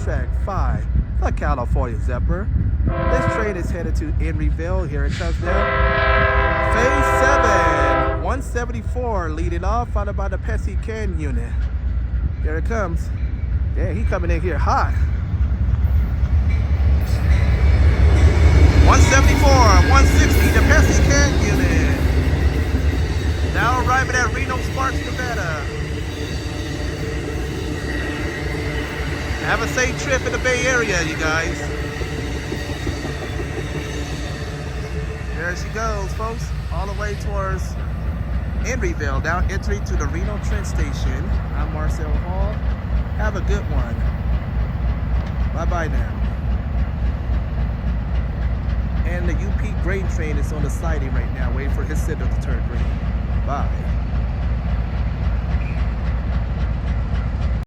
track 5 for California Zephyr. This train is headed to Henryville. Here it comes now. Phase 7, 174 leading off, followed by the P42DC unit. Here it comes. Yeah, he coming in here hot. 174, 160, the P42DC unit. Now arriving at Reno, Sparks, Nevada. Have a safe trip in the Bay Area, you guys. There she goes, folks, all the way towards Henryville, now entering to the Reno train station. I'm Marcel Hall. Have a good one. Bye-bye now. And the UP grain train is on the siding right now, waiting for his signal to turn green. Bye.